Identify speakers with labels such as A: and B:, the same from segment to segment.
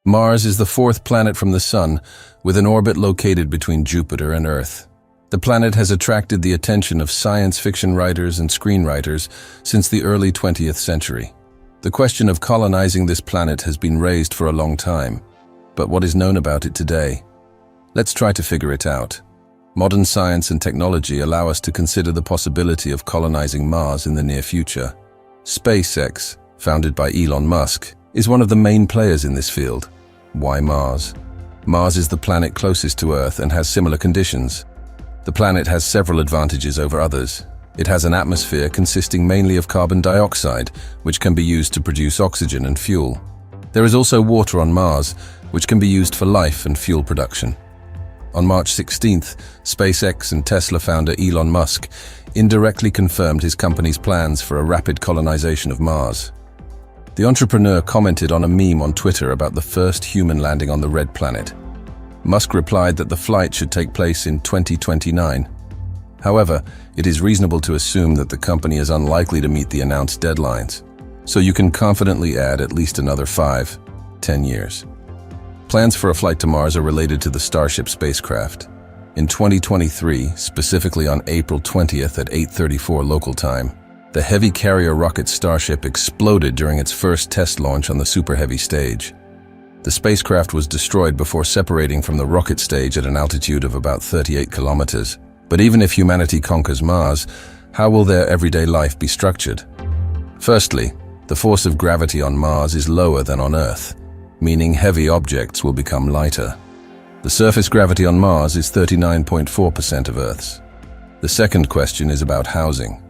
A: Mars is the fourth planet from the Sun, with an orbit located between Jupiter and Earth. The planet has attracted the attention of science fiction writers and screenwriters since the early 20th century. The question of colonizing this planet has been raised for a long time, but what is known about it today? Let's try to figure it out. Modern science and technology allow us to consider the possibility of colonizing Mars in the near future. SpaceX, founded by Elon Musk, is one of the main players in this field. Why Mars? Mars is the planet closest to Earth and has similar conditions. The planet has several advantages over others. It has an atmosphere consisting mainly of carbon dioxide, which can be used to produce oxygen and fuel. There is also water on Mars, which can be used for life and fuel production. On March 16th, SpaceX and Tesla founder Elon Musk indirectly confirmed his company's plans for a rapid colonization of Mars. The entrepreneur commented on a meme on Twitter about the first human landing on the red planet. Musk replied that the flight should take place in 2029. However, it is reasonable to assume that the company is unlikely to meet the announced deadlines, so you can confidently add at least another 5-10 years. Plans for a flight to Mars are related to the Starship spacecraft. In 2023, specifically on April 20th at 8:34 local time, the heavy carrier rocket Starship exploded during its first test launch on the Super Heavy stage. The spacecraft was destroyed before separating from the rocket stage at an altitude of about 38 kilometers. But even if humanity conquers Mars, how will their everyday life be structured? Firstly, the force of gravity on Mars is lower than on Earth, meaning heavy objects will become lighter. The surface gravity on Mars is 39.4% of Earth's. The second question is about housing.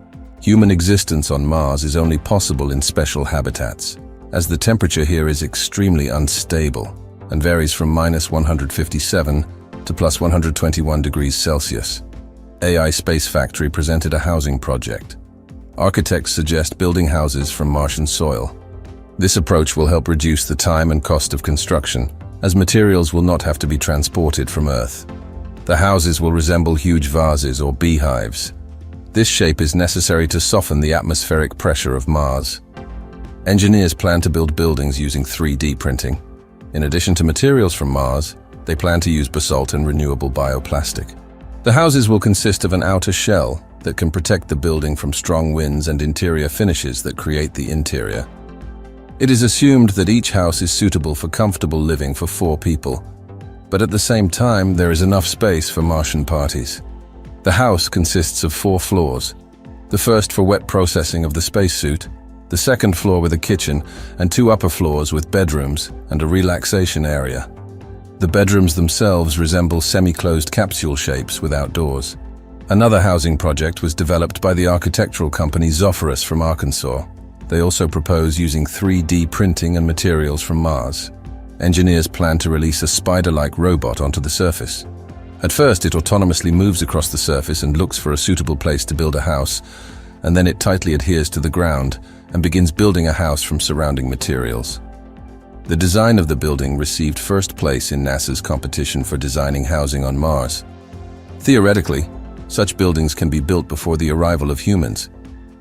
A: Human existence on Mars is only possible in special habitats, as the temperature here is extremely unstable and varies from -157 to +121 degrees Celsius. AI Space Factory presented a housing project. Architects suggest building houses from Martian soil. This approach will help reduce the time and cost of construction, as materials will not have to be transported from Earth. The houses will resemble huge vases or beehives. This shape is necessary to soften the atmospheric pressure of Mars. Engineers plan to build buildings using 3D printing. In addition to materials from Mars, they plan to use basalt and renewable bioplastic. The houses will consist of an outer shell that can protect the building from strong winds and interior finishes that create the interior. It is assumed that each house is suitable for comfortable living for 4 people, but at the same time, there is enough space for Martian parties. The house consists of 4 floors, the first for wet processing of the spacesuit, the second floor with a kitchen, and 2 upper floors with bedrooms and a relaxation area. The bedrooms themselves resemble semi-closed capsule shapes without doors. Another housing project was developed by the architectural company Zophorus from Arkansas. They also propose using 3D printing and materials from Mars. Engineers plan to release a spider-like robot onto the surface. At first, it autonomously moves across the surface and looks for a suitable place to build a house, and then it tightly adheres to the ground and begins building a house from surrounding materials. The design of the building received first place in NASA's competition for designing housing on Mars. Theoretically, such buildings can be built before the arrival of humans,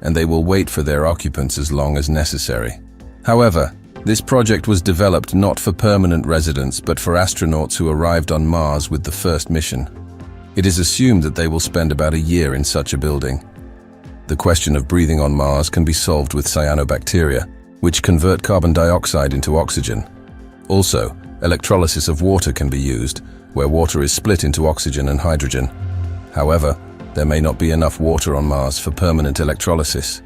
A: and they will wait for their occupants as long as necessary. However, this project was developed not for permanent residents but for astronauts who arrived on Mars with the first mission. It is assumed that they will spend about a year in such a building. The question of breathing on Mars can be solved with cyanobacteria, which convert carbon dioxide into oxygen. Also, electrolysis of water can be used, where water is split into oxygen and hydrogen. However, there may not be enough water on Mars for permanent electrolysis.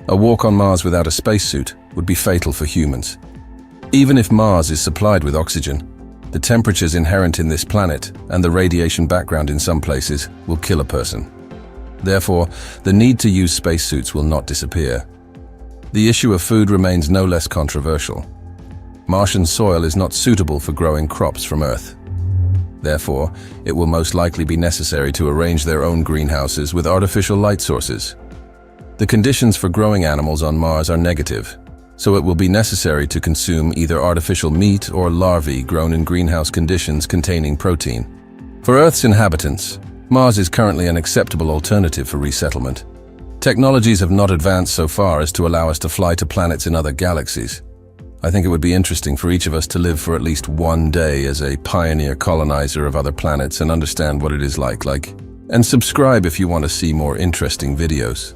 A: A walk on Mars without a spacesuit would be fatal for humans. Even if Mars is supplied with oxygen, the temperatures inherent in this planet and the radiation background in some places will kill a person. Therefore, the need to use spacesuits will not disappear. The issue of food remains no less controversial. Martian soil is not suitable for growing crops from Earth. Therefore, it will most likely be necessary to arrange their own greenhouses with artificial light sources. The conditions for growing animals on Mars are negative, so it will be necessary to consume either artificial meat or larvae grown in greenhouse conditions containing protein. For Earth's inhabitants, Mars is currently an acceptable alternative for resettlement. Technologies have not advanced so far as to allow us to fly to planets in other galaxies. I think it would be interesting for each of us to live for at least one day as a pioneer colonizer of other planets and understand what it is like. And subscribe if you want to see more interesting videos.